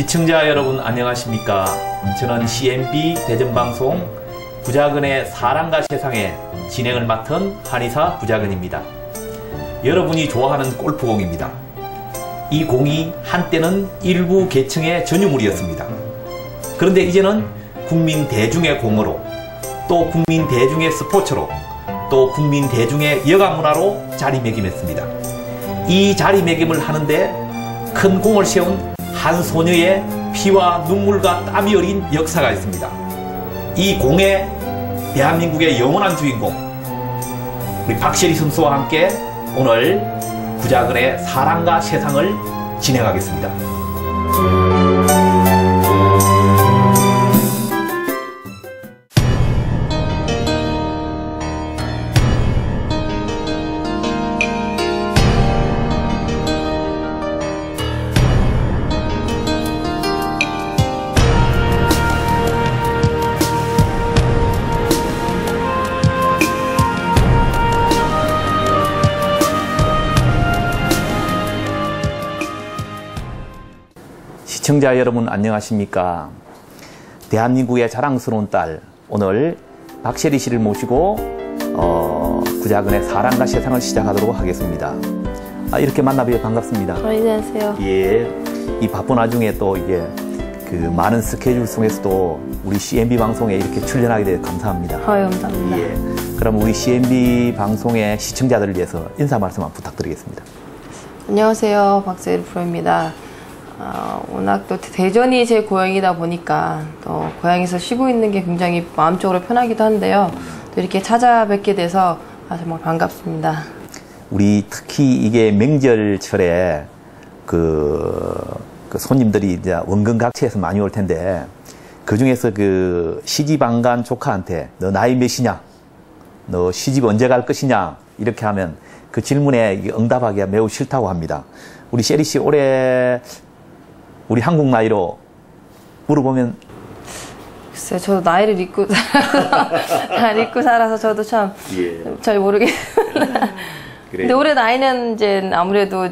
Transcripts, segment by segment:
시청자 여러분 안녕하십니까? 저는 CNB 대전방송 부작은의 사랑과 세상의 진행을 맡은 한의사 부작은입니다. 여러분이 좋아하는 골프공입니다. 이 공이 한때는 일부 계층의 전유물이었습니다. 그런데 이제는 국민 대중의 공으로, 또 국민 대중의 스포츠로, 또 국민 대중의 여가문화로 자리매김했습니다. 이 자리매김을 하는데 큰 공을 세운 한 소녀의 피와 눈물과 땀이 어린 역사가 있습니다. 이 공의 대한민국의 영원한 주인공, 우리 박세리 선수와 함께 오늘 부작은의 사랑과 세상을 진행하겠습니다. 시청자 여러분 안녕하십니까? 대한민국의 자랑스러운 딸, 오늘 박세리 씨를 모시고 부작은의 사랑과 세상을 시작하도록 하겠습니다. 이렇게 만나뵈어 반갑습니다. 안녕하세요. 예, 이 바쁜 와중에 또 이게 그 많은 스케줄 속에서도 우리 CNB 방송에 이렇게 출연하게 되어 감사합니다. 감사합니다. 예, 그럼 우리 CNB 방송의 시청자들을 위해서 인사 말씀 한번 부탁드리겠습니다. 안녕하세요, 박세리 프로입니다. 워낙 또 대전이 제 고향이다 보니까 또 고향에서 쉬고 있는 게 굉장히 마음적으로 편하기도 한데요. 또 이렇게 찾아뵙게 돼서 정말 반갑습니다. 우리 특히 이게 명절철에 그 손님들이 이제 원근각처에서 많이 올 텐데, 그 중에서 그 시집 안 간 조카한테 너 나이 몇이냐, 너 시집 언제 갈 것이냐 이렇게 하면 그 질문에 응답하기가 매우 싫다고 합니다. 우리 세리 씨 올해 우리 한국 나이로 물어보면, 글쎄요, 저도 나이를 잊고 살아서 저도 참 잘 모르겠어요. 근데 올해 나이는 이제 아무래도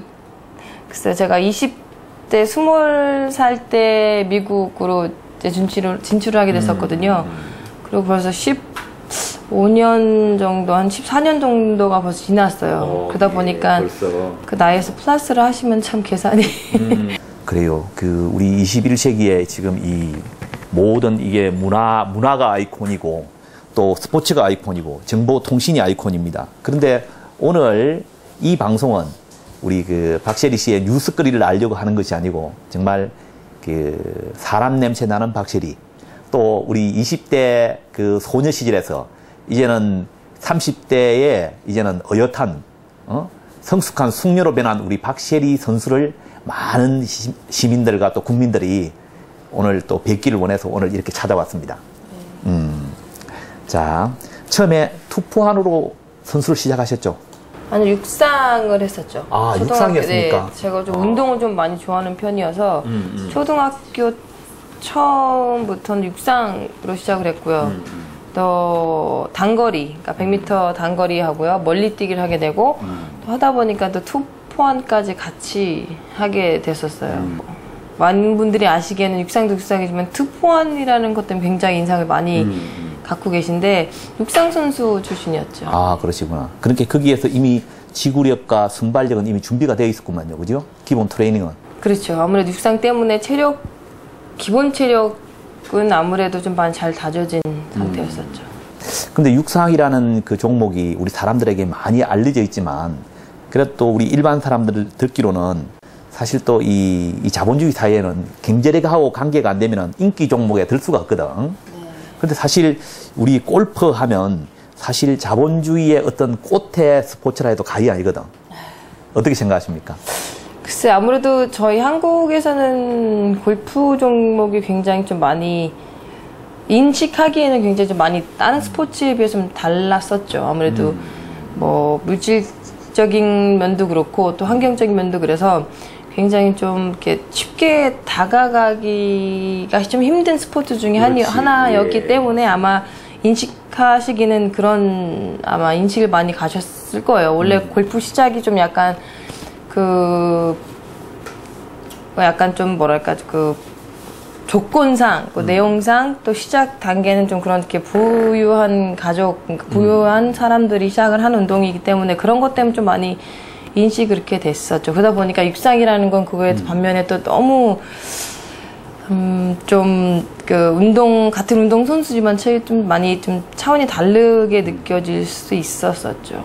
글쎄요, 제가 20대 20살 때 미국으로 이제 진출을 하게 됐었거든요. 그리고 벌써 15년 정도, 한 14년 정도가 벌써 지났어요. 그러다 보니까 벌써. 그 나이에서 플러스를 하시면 참 계산이. 그래요. 그 우리 21세기에 지금 이 모든 이게 문화가 아이콘이고 또 스포츠가 아이콘이고 정보통신이 아이콘입니다. 그런데 오늘 이 방송은 우리 그 박세리 씨의 뉴스거리를 알려고 하는 것이 아니고, 정말 그 사람 냄새 나는 박세리, 또 우리 20대 그 소녀 시절에서 이제는 30대에 이제는 어엿한 성숙한 숙녀로 변한 우리 박세리 선수를 많은 시민들과 또 국민들이 오늘 또 뵙기를 원해서 오늘 이렇게 찾아왔습니다. 자, 처음에 투포환으로 선수를 시작하셨죠? 아니, 육상을 했었죠. 육상이었습니까? 네, 제가 좀 운동을 좀 많이 좋아하는 편이어서 초등학교 처음부터는 육상으로 시작을 했고요. 또 단거리, 그러니까 100m 단거리 하고요. 멀리뛰기를 하게 되고, 또 하다 보니까 또 투포환까지 같이 하게 됐었어요. 많은 분들이 아시기에는 육상도 육상이지만 투포환이라는 것 때문에 굉장히 인상을 많이 갖고 계신데, 육상 선수 출신이었죠. 그러시구나. 그러니까 거기에서 이미 지구력과 순발력은 이미 준비가 되어 있었구만요. 그죠? 기본 트레이닝은. 그렇죠. 아무래도 육상 때문에 기본 체력은 아무래도 좀 많이 잘 다져진 상태였었죠. 근데 육상이라는 그 종목이 우리 사람들에게 많이 알려져 있지만, 그래도 또 우리 일반 사람들 듣기로는 사실 또 이 자본주의 사회에는 경제력하고 관계가 안 되면 인기 종목에 들 수가 없거든. 근데 사실 우리 골프 하면 사실 자본주의의 어떤 꽃의 스포츠라 해도 과언이 아니거든. 어떻게 생각하십니까? 글쎄, 아무래도 저희 한국에서는 골프 종목이 굉장히 좀 많이 인식하기에는 굉장히 좀 많이 다른 스포츠에 비해서 좀 달랐었죠. 아무래도 뭐 물질적인 면도 그렇고 또 환경적인 면도 그래서 굉장히 좀 이렇게 쉽게 다가가기가 좀 힘든 스포츠 중에 하나였기 때문에 아마 인식하시기는 그런 아마 인식을 많이 가셨을 거예요. 원래 골프 시작이 좀 약간 약간 좀 뭐랄까 조건상, 그 내용상 또 시작 단계는 좀 그렇게 부유한 가족, 부유한 사람들이 시작을 한 운동이기 때문에 그런 것 때문에 좀 많이 인식이 그렇게 됐었죠. 그러다 보니까 육상이라는 건 그거에 반면에 또 너무 좀 그 같은 운동 선수지만 좀 많이 좀 차원이 다르게 느껴질 수 있었었죠.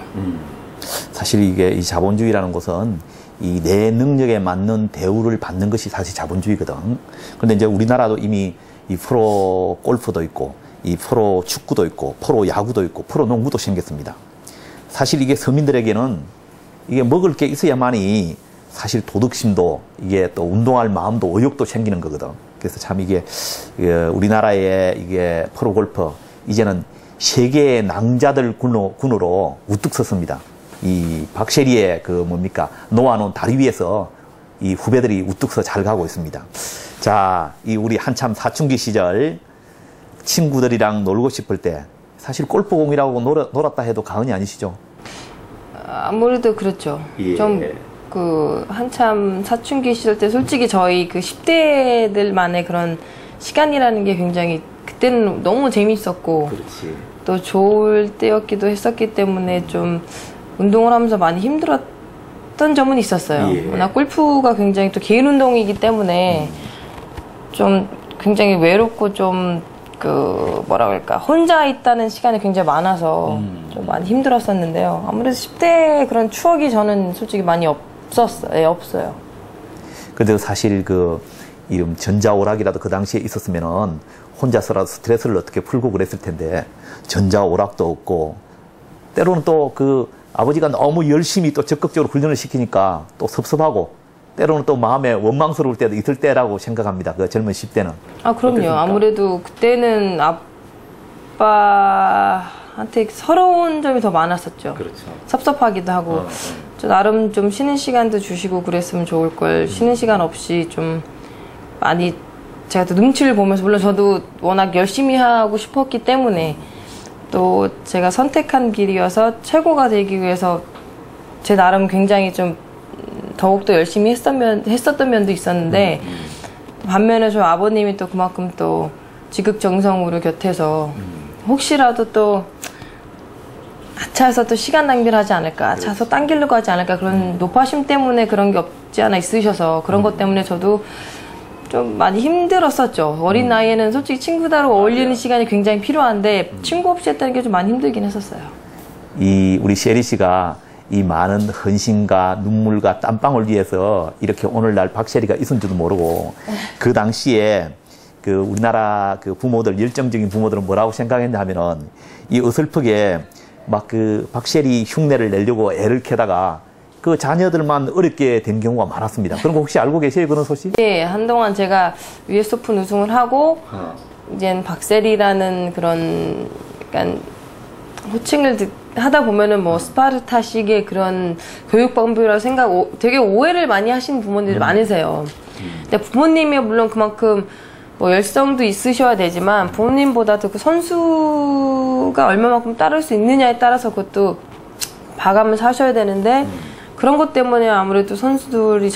사실 이게 이 자본주의라는 것은 이 내 능력에 맞는 대우를 받는 것이 사실 자본주의거든. 그런데 이제 우리나라도 이미 이 프로 골프도 있고, 이 프로 축구도 있고, 프로 야구도 있고, 프로 농구도 생겼습니다. 사실 이게 서민들에게는 이게 먹을 게 있어야만이 사실 도덕심도 이게 또 운동할 마음도 의욕도 생기는 거거든. 그래서 참 이게 우리나라의 이게 프로 골프 이제는 세계의 낭자들 군으로 우뚝 섰습니다. 이 박셰리의 놓아놓은 다리 위에서 이 후배들이 우뚝 서 잘 가고 있습니다. 자, 이 우리 한참 사춘기 시절 친구들이랑 놀고 싶을 때 사실 골프공이라고 놀았다 해도 과언이 아니시죠? 아무래도 그렇죠. 예. 좀 한참 사춘기 시절 때 솔직히 저희 그 10대들만의 그런 시간이라는 게 굉장히 그때는 너무 재밌었고 그렇지. 또 좋을 때였기도 했었기 때문에 좀 운동을 하면서 많이 힘들었던 점은 있었어요. 예. 워낙 골프가 굉장히 또 개인 운동이기 때문에 좀 굉장히 외롭고 좀 뭐라 그럴까, 혼자 있다는 시간이 굉장히 많아서 좀 많이 힘들었었는데요. 아무래도 10대 그런 추억이 저는 솔직히 많이 없어요. 근데 사실 이름 전자오락이라도 그 당시에 있었으면은 혼자서라도 스트레스를 어떻게 풀고 그랬을 텐데 전자오락도 없고 때로는 또 아버지가 너무 열심히 또 적극적으로 훈련을 시키니까 또 섭섭하고 때로는 또 마음에 원망스러울 때도 있을 때라고 생각합니다. 그 젊은 10대는. 아, 그럼요. 어떻습니까? 아무래도 그때는 아빠한테 서러운 점이 더 많았었죠. 그렇죠. 섭섭하기도 하고. 저 나름 좀 쉬는 시간도 주시고 그랬으면 좋을 걸. 쉬는 시간 없이 좀 많이 제가 또 눈치를 보면서, 물론 저도 워낙 열심히 하고 싶었기 때문에 또 제가 선택한 길이어서 최고가 되기 위해서 제 나름 굉장히 좀 더욱더 열심히 했었던 면도 있었는데 반면에 저 아버님이 또 그만큼 또 지극정성으로 곁에서 혹시라도 또 차에서 또 시간 낭비를 하지 않을까, 차서 딴 길로 가지 않을까, 그런 노파심 때문에 그런 게 없지 않아 있으셔서 그런 것 때문에 저도 좀 많이 힘들었었죠. 어린 나이에는 솔직히 친구들하고 어울리는 시간이 굉장히 필요한데 친구 없이 했다는 게 좀 많이 힘들긴 했었어요. 우리 셰리 씨가 이 많은 헌신과 눈물과 땀방울 위해서 이렇게 오늘날 박셰리가 있은 줄도 모르고 그 당시에 우리나라 부모들, 열정적인 부모들은 뭐라고 생각했냐 하면은 이 어설프게 막 박셰리 흉내를 내려고 애를 캐다가 그 자녀들만 어렵게 된 경우가 많았습니다. 그런 거 혹시 알고 계세요? 그런 소식? 네, 한동안 제가 US 오픈 우승을 하고 이젠 박세리라는 그런 약간 호칭을 하다 보면은 뭐 스파르타식의 그런 교육 방법이라고 되게 오해를 많이 하시는 부모님들이 많으세요. 근데 부모님이 물론 그만큼 뭐 열성도 있으셔야 되지만 부모님보다도 그 선수가 얼마만큼 따를 수 있느냐에 따라서 그것도 봐가면서 하셔야 되는데 그런 것 때문에 아무래도 선수들이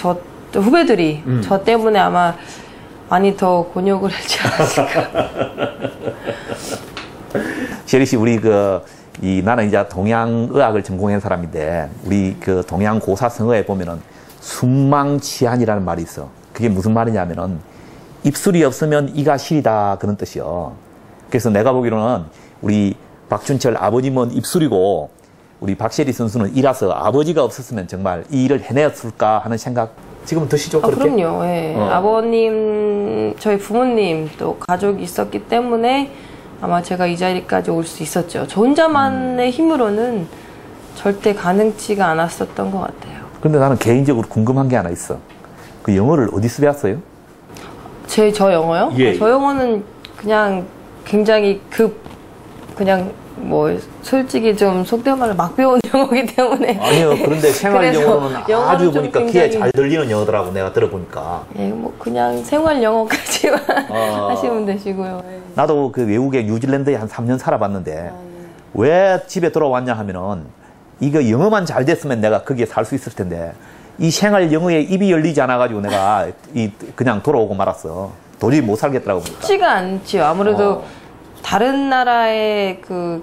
후배들이 저 때문에 아마 많이 더 곤욕을 하지 않았을까. 셰리 씨, 우리 나는 이제 동양의학을 전공한 사람인데, 우리 동양고사성어에 보면은 순망치한이라는 말이 있어. 그게 무슨 말이냐면은, 입술이 없으면 이가 실이다. 그런 뜻이요. 그래서 내가 보기로는 우리 박준철 아버님은 입술이고, 우리 박셰리 선수는 이라서 아버지가 없었으면 정말 이 일을 해냈을까 하는 생각 지금은 드시죠? 그렇게? 그럼요. 예. 아버님, 저희 부모님 또 가족이 있었기 때문에 아마 제가 이 자리까지 올 수 있었죠. 저 혼자만의 힘으로는 절대 가능치가 않았었던 것 같아요. 근데 나는 개인적으로 궁금한 게 하나 있어. 그 영어를 어디서 배웠어요? 저 영어요? 예. 저 영어는 그냥 굉장히 그냥 뭐 솔직히 좀 속된 말로 막 배운 영어이기 때문에. 아니요. 그런데 생활 영어로는 아주 보니까 굉장히... 귀에 잘 들리는 영어더라고, 내가 들어보니까. 예, 뭐 그냥 생활 영어까지만 하시면 되시고요. 예. 나도 외국에 뉴질랜드에 한 3년 살아봤는데 왜 집에 돌아왔냐 하면은 이거 영어만 잘 됐으면 내가 거기에 살 수 있을 텐데 이 생활 영어에 입이 열리지 않아가지고 내가 그냥 돌아오고 말았어. 도저히 못 살겠더라고 보니까. 쉽지가 않지요. 아무래도 다른 나라의 그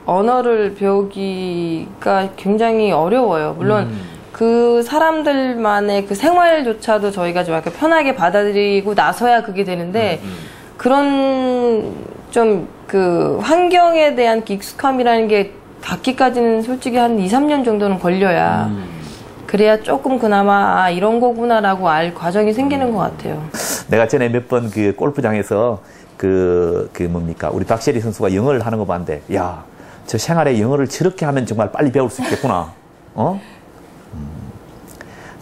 언어를 배우기가 굉장히 어려워요. 물론 그 사람들만의 그 생활조차도 저희가 좀 약간 편하게 받아들이고 나서야 그게 되는데 그런 좀 그 환경에 대한 익숙함이라는 게 닿기까지는 솔직히 한 2, 3년 정도는 걸려야 그래야 조금 그나마 아, 이런 거구나라고 알 과정이 생기는 것 같아요. 내가 전에 몇 번 그 골프장에서 그 뭡니까 우리 박세리 선수가 영어를 하는 거 봤는데 야, 저 생활에 영어를 저렇게 하면 정말 빨리 배울 수 있겠구나. 어?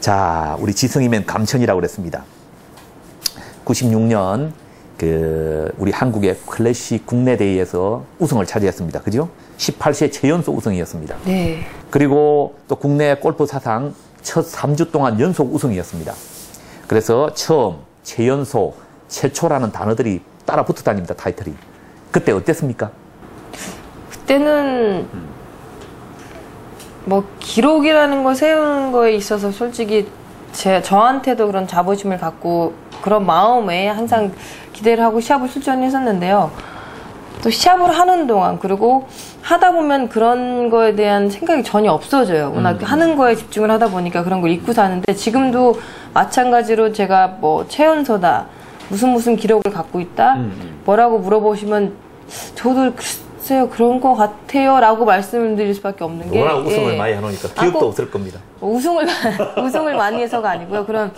자, 우리 지성이면 감천이라고 그랬습니다. 96년 그 우리 한국의 클래식 국내 대회에서 우승을 차지했습니다. 그죠? 18세 최연소 우승이었습니다. 네. 그리고 또 국내 골프 사상 첫 3주 동안 연속 우승이었습니다. 그래서 처음, 최연소, 최초라는 단어들이 따라 붙어 다닙니다. 타이틀이. 그때 어땠습니까? 그때는 뭐 기록이라는 걸 세우는 거에 있어서 솔직히 저한테도 그런 자부심을 갖고 그런 마음에 항상 기대를 하고 시합을 출전했었는데요. 또 시합을 하는 동안 그리고 하다 보면 그런 거에 대한 생각이 전혀 없어져요. 워낙 하는 거에 집중을 하다 보니까 그런 걸 잊고 사는데 지금도 마찬가지로 제가 뭐 최연소다 무슨 기록을 갖고 있다 뭐라고 물어보시면 저도 글쎄요 그런 거 같아요 라고 말씀드릴 수밖에 없는 게 워낙 우승을 많이 해놓으니까 기억도 없을 겁니다. 우승을 많이 해서가 아니고요. 그래서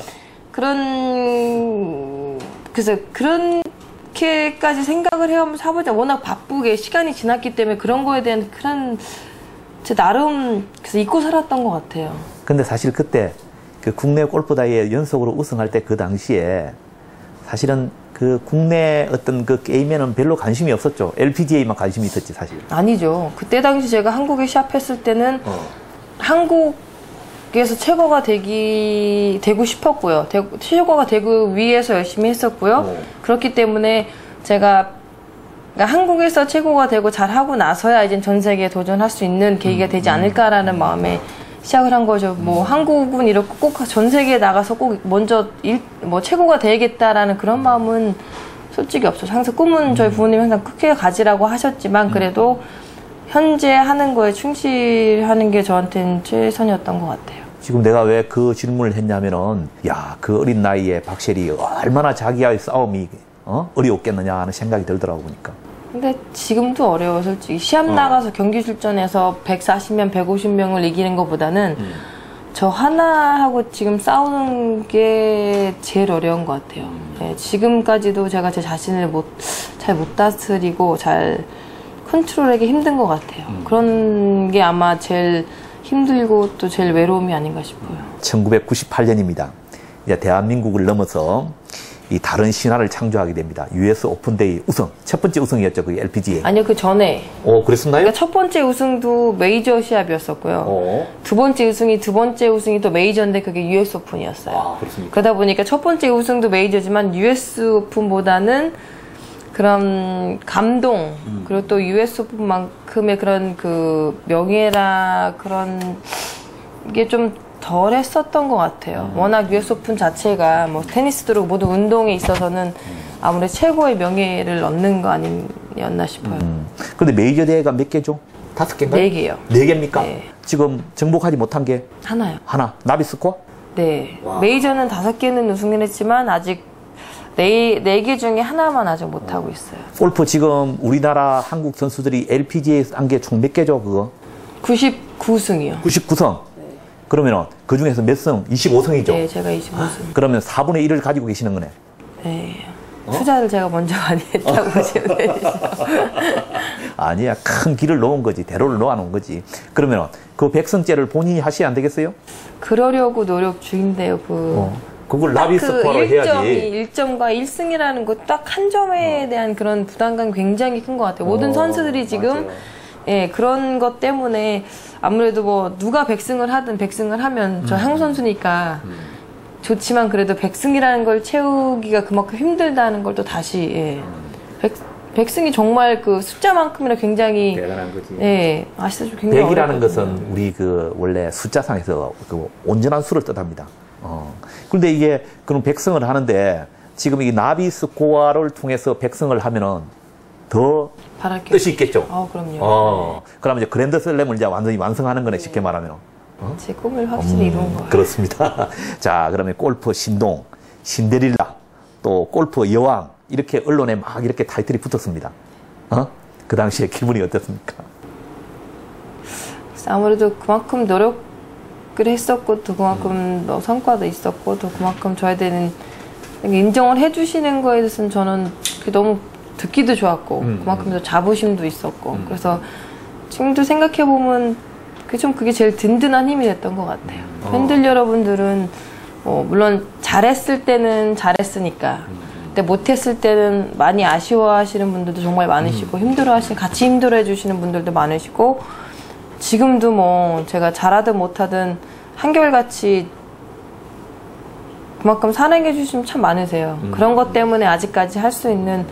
그렇게까지 생각을 해오면서 사보자 워낙 바쁘게 시간이 지났기 때문에 그런 거에 대한 그런 제 나름 그래서 잊고 살았던 것 같아요. 근데 사실 그때 그 국내 골프 대회 연속으로 우승할 때 그 당시에 사실은 그 국내 어떤 그 게임에는 별로 관심이 없었죠. LPGA만 관심이 있었지 사실. 아니죠. 그때 당시 제가 한국에 시합했을 때는 한국에서 최고가 되고 싶었고요. 최고가 되고 위해서 열심히 했었고요. 그렇기 때문에 제가 그러니까 한국에서 최고가 되고 잘하고 나서야 이제 전 세계에 도전할 수 있는 계기가 되지 않을까라는 마음에 시작을 한 거죠. 뭐 한국은 이렇게 꼭 전 세계에 나가서 꼭 먼저 뭐 최고가 되겠다라는 그런 마음은 솔직히 없어요. 항상 꿈은 저희 부모님이 항상 크게 가지라고 하셨지만 그래도 현재 하는 거에 충실하는 게 저한테는 최선이었던 것 같아요. 지금 내가 왜 그 질문을 했냐면은 야, 그 어린 나이에 박셀이 얼마나 자기와의 싸움이 어려웠겠느냐 하는 생각이 들더라고 보니까. 근데 지금도 어려워 솔직히. 시합 나가서 경기 출전해서 140명, 150명을 이기는 것보다는 저 하나하고 지금 싸우는 게 제일 어려운 것 같아요. 네, 지금까지도 제가 제 자신을 잘 못 다스리고 잘 컨트롤하기 힘든 것 같아요. 그런 게 아마 제일 힘들고 또 제일 외로움이 아닌가 싶어요. 1998년입니다. 이제 대한민국을 넘어서 이 다른 신화를 창조하게 됩니다. US 오픈데이 우승. 첫 번째 우승이었죠. 그 LPGA. 아니요, 그 전에. 그랬었나요? 그러니까 첫 번째 우승도 메이저 시합이었었고요. 두 번째 우승이 또 메이저인데 그게 US 오픈이었어요. 아, 그렇습니까? 그러다 보니까 첫 번째 우승도 메이저지만 US 오픈보다는 그런 감동, 그리고 또 US 오픈만큼의 그런 그 명예라 그런 게 좀 덜 했었던 것 같아요. 워낙 US 오픈 자체가 뭐 테니스도 모두 운동에 있어서는 아무래도 최고의 명예를 얻는 거 아니었나 싶어요. 근데 메이저 대회가 몇 개죠? 5개인가요? 4개요. 4개입니까? 네. 지금 정복하지 못한 게? 하나요. 하나. 나비스코어? 네. 와. 메이저는 5개는 우승을 했지만 아직 4개 중에 하나만 아직 못하고 있어요. 골프 지금 우리나라 한국 선수들이 LPGA 한 게 총 몇 개죠, 그거? 99승이요. 99승. 그러면 그 중에서 몇 승? 25승이죠? 네, 제가 25승. 그러면 4분의 1을 가지고 계시는 거네. 네. 투자를 제가 먼저 많이 했다고 보시면 되죠. 아니야. 큰 길을 놓은 거지. 대로를 놓아놓은 거지. 그러면 그 백승째를 본인이 하셔야 안 되겠어요? 그러려고 노력 중인데요. 그걸 나비스코어로 해야지. 1점과 1승이라는 거 딱 한 점에 대한 그런 부담감이 굉장히 큰 것 같아요. 모든 선수들이 지금 예, 그런 것 때문에 아무래도 뭐 누가 100승을 하든 100승을 하면 저 한국 선수니까 좋지만 그래도 100승이라는 걸 채우기가 그만큼 힘들다는 걸 또 다시 예. 100승이 정말 그 숫자만큼이나 굉장히 대단한 거지. 예, 아시다시피 굉장히 100이라는 어렵거든요. 것은 우리 그 원래 숫자상에서 그 온전한 수를 뜻합니다. 그런데 이게 그럼 100승을 하는데 지금 이 나비 스코어를 통해서 백승을 하면은 더 뜻이 있겠죠. 그럼요. 그러면 이제 그랜드슬램을 이제 완전히 완성하는 거네, 쉽게 말하면. 제 꿈을 확실히 이룬 거예요. 그렇습니다. 자, 그러면 골프 신동, 신데릴라, 또 골프 여왕, 이렇게 언론에 막 이렇게 타이틀이 붙었습니다. 그 당시에 기분이 어땠습니까? 아무래도 그만큼 노력을 했었고, 또 그만큼 성과도 있었고, 또 그만큼 저에 대한 인정을 해주시는 거에 대해서는 저는 너무 듣기도 좋았고, 그만큼 더 자부심도 있었고, 그래서 지금도 생각해보면 그게 제일 든든한 힘이 됐던 것 같아요. 팬들 여러분들은 물론 잘했을 때는 잘했으니까, 근데 못했을 때는 많이 아쉬워하시는 분들도 정말 많으시고, 같이 힘들어해 주시는 분들도 많으시고, 지금도 뭐 제가 잘하든 못하든 한결같이 그만큼 사랑해 주시면 참 많으세요. 그런 것 때문에 아직까지 할 수 있는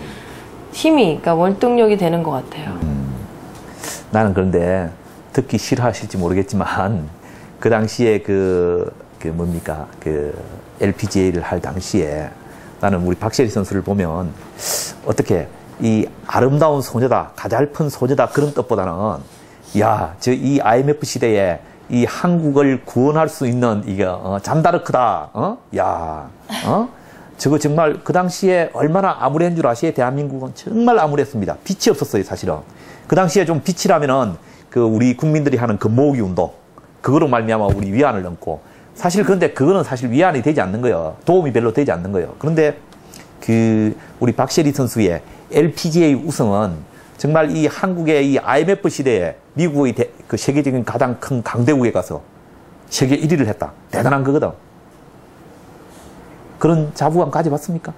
힘이, 그러니까 원동력이 되는 것 같아요. 나는 그런데 듣기 싫어하실지 모르겠지만 그 당시에 LPGA를 할 당시에 나는 우리 박셰리 선수를 보면 어떻게 이 아름다운 소녀다, 가잘픈 소녀다 그런 뜻보다는 이 IMF 시대에 이 한국을 구원할 수 있는 잔다르크다. 저거 정말 그 당시에 얼마나 암울한 줄 아시에? 대한민국은 정말 암울했습니다. 빛이 없었어요, 사실은. 그 당시에 좀 빛이라면은 우리 국민들이 하는 모으기 운동, 그거로 말미암아 우리 위안을 넘고, 사실 그런데 그거는 사실 위안이 되지 않는 거예요. 도움이 별로 되지 않는 거예요. 그런데 우리 박셰리 선수의 LPGA 우승은 정말 이 한국의 이 IMF 시대에 미국의 세계적인 가장 큰 강대국에 가서 세계 1위를 했다. 대단한 거거든. 그런 자부감 가져봤습니까?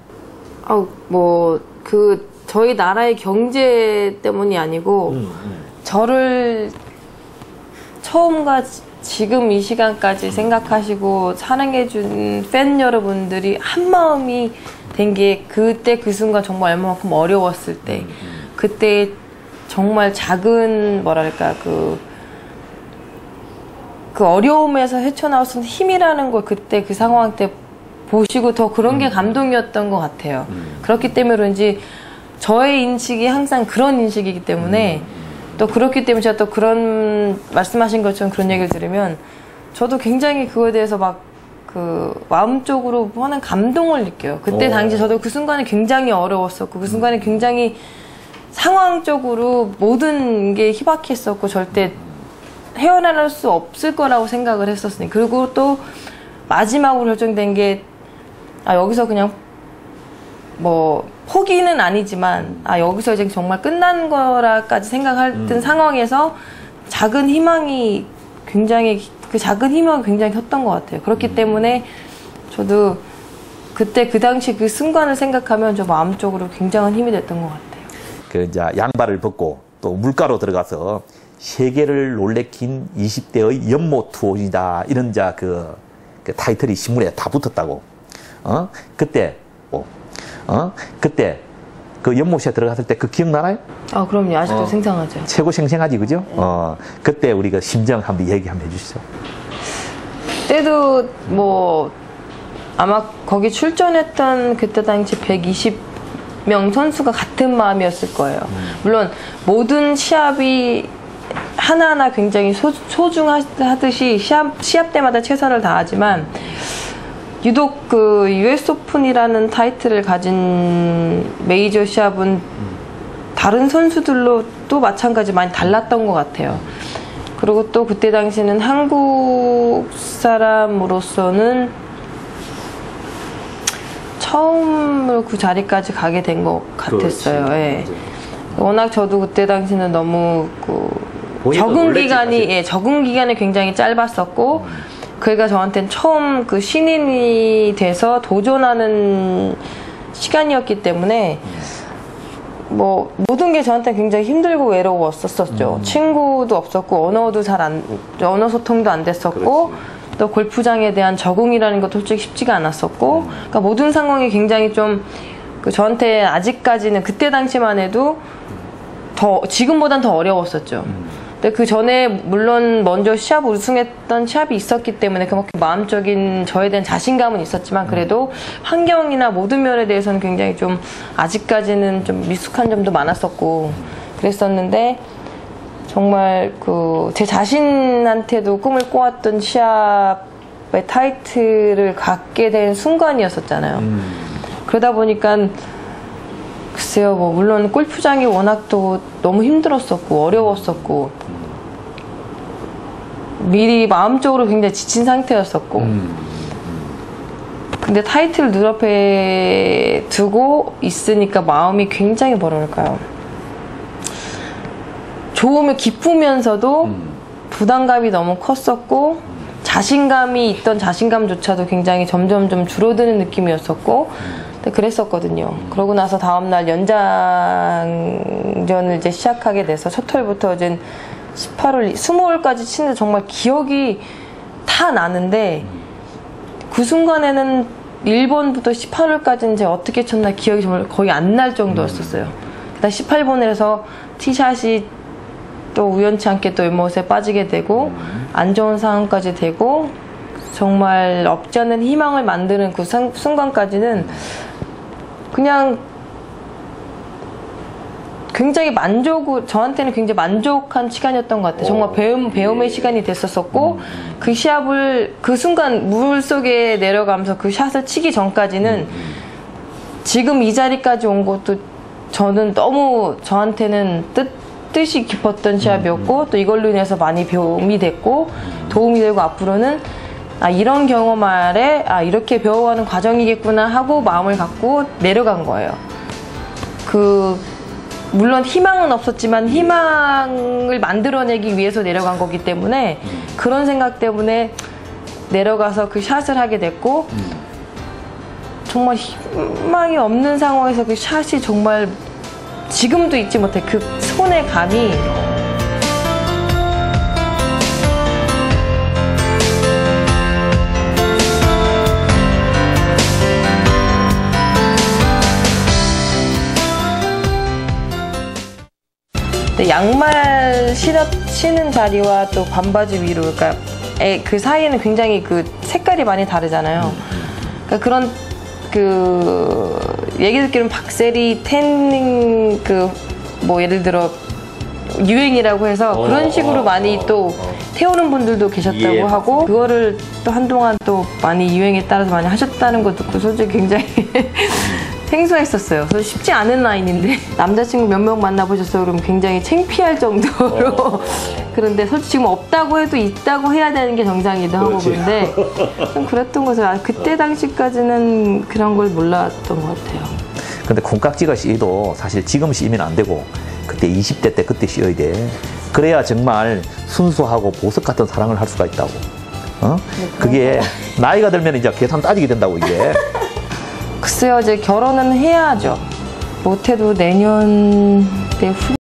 저희 나라의 경제 때문이 아니고, 저를 처음과 지금 이 시간까지 생각하시고 사랑해준 팬 여러분들이 한 마음이 된 게 그때 그 순간 정말 얼마만큼 어려웠을 때, 그때 정말 작은 그 어려움에서 헤쳐나올 수 있는 힘이라는 걸 그때 그 상황 때 보시고 더 그런 게 감동이었던 것 같아요. 그렇기 때문에 그런지 저의 인식이 항상 그런 인식이기 때문에, 또 그렇기 때문에 제가 또 그런 말씀하신 것처럼 그런 얘기를 들으면 저도 굉장히 그거에 대해서 마음적으로 하는 감동을 느껴요. 그때 당시 저도 그 순간에 굉장히 어려웠었고, 그 순간에 굉장히 상황적으로 모든 게 희박했었고, 절대 헤어나올 수 없을 거라고 생각을 했었으니. 그리고 또 마지막으로 결정된 게, 여기서 그냥 포기는 아니지만, 여기서 이제 정말 끝난 거라까지 생각할 상황에서 작은 희망이 굉장히 컸던 것 같아요. 그렇기 때문에 저도 그때 그 당시 그 순간을 생각하면 저 마음적으로 굉장한 힘이 됐던 것 같아요. 이제 양발을 벗고 또 물가로 들어가서 세계를 놀래킨 20대의 연모 투혼이다. 이런 그 타이틀이 신문에 다 붙었다고. 그때 그 연못에 들어갔을 때 그 기억나나요? 그럼요. 아직도 생생하죠. 최고 생생하지, 그죠? 그때 우리 심정 한번 얘기 한번 해주시죠. 그때도 아마 거기 출전했던 그때 당시 120명 선수가 같은 마음이었을 거예요. 물론 모든 시합이 하나하나 굉장히 소중하듯이 시합 때마다 최선을 다하지만, 유독 US 오픈이라는 타이틀을 가진 메이저 시합은 다른 선수들로 또 마찬가지 많이 달랐던 것 같아요. 그리고 또 그때 당시는 한국 사람으로서는 처음으로 그 자리까지 가게 된 것 같았어요. 예. 워낙 저도 그때 당시는 너무 적응 기간이 굉장히 짧았었고, 그가 저한테는 처음 신인이 돼서 도전하는 시간이었기 때문에 모든 게 저한테 굉장히 힘들고 외로웠었죠. 친구도 없었고, 언어 소통도 안 됐었고, 그렇지. 또 골프장에 대한 적응이라는 것도 솔직히 쉽지가 않았었고, 그러니까 모든 상황이 굉장히 좀 저한테 아직까지는 그때 당시만 해도 지금보단 더 어려웠었죠. 근데 그 전에 물론 먼저 시합 우승했던 시합이 있었기 때문에 그만큼 마음적인 저에 대한 자신감은 있었지만 그래도 환경이나 모든 면에 대해서는 굉장히 좀 아직까지는 좀 미숙한 점도 많았었고 그랬었는데 정말 그 제 자신한테도 꿈을 꿔왔던 시합의 타이틀을 갖게 된 순간이었었잖아요. 그러다 보니까 글쎄요, 뭐 물론 골프장이 워낙 또 너무 힘들었었고 어려웠었고 미리 마음적으로 굉장히 지친 상태였었고 근데 타이틀을 눈앞에 두고 있으니까 마음이 굉장히 뭐랄까요, 좋으면 기쁘면서도 부담감이 너무 컸었고 자신감이 있던 자신감조차도 굉장히 점점 좀 줄어드는 느낌이었었고 그랬었거든요. 그러고 나서 다음날 연장전을 이제 시작하게 돼서 첫 홀부터 이제 18홀, 20홀까지 치는데 정말 기억이 다 나는데 그 순간에는 1번부터 18홀까지는 제가 어떻게 쳤나 기억이 정말 거의 안 날 정도였었어요. 그다음 18번에서 티샷이 또 우연치 않게 또 웨머스에 빠지게 되고 안 좋은 상황까지 되고 정말 없지 않은 희망을 만드는 그 순간까지는 그냥 굉장히 저한테는 굉장히 만족한 시간이었던 것 같아요. 정말 배움의 시간이 됐었었고 그 시합을 그 순간 물속에 내려가면서 그 샷을 치기 전까지는 지금 이 자리까지 온 것도 저는 너무 저한테는 뜻이 깊었던 시합이었고 또 이걸로 인해서 많이 배움이 됐고 도움이 되고 앞으로는 이런 경험 아래 이렇게 배워가는 과정이겠구나 하고 마음을 갖고 내려간 거예요. 물론 희망은 없었지만 희망을 만들어내기 위해서 내려간 거기 때문에 그런 생각 때문에 내려가서 그 샷을 하게 됐고 정말 희망이 없는 상황에서 그 샷이 정말 지금도 잊지 못해 그 손의 감이 양말 신는 자리와 또 반바지 위로 그러니까 그 사이에는 굉장히 그 색깔이 많이 다르잖아요. 그러니까 그런 얘기 듣기로는 박세리 태닝 뭐 예를 들어 유행이라고 해서 그런 식으로 많이 또 태우는 분들도 계셨다고 하고 그거를 또 한동안 또 많이 유행에 따라서 많이 하셨다는 거 듣고 솔직히 굉장히 생소했었어요. 그래서 쉽지 않은 라인인데 남자친구 몇 명 만나보셨어요? 그러면 굉장히 창피할 정도로 그런데 솔직히 지금 없다고 해도 있다고 해야 되는 게 정상이기도 하고 그런데 좀 그랬던 거죠. 그때 당시까지는 그런 걸 몰랐던 것 같아요. 근데 콩깍지가 씌도 사실 지금 씌면 안 되고 그때 20대 때 그때 씌어야 돼. 그래야 정말 순수하고 보석 같은 사랑을 할 수가 있다고. 그게 나이가 들면 이제 계산 따지게 된다고 이게. 글쎄요, 이제 결혼은 해야죠. 못해도 내년 내 후.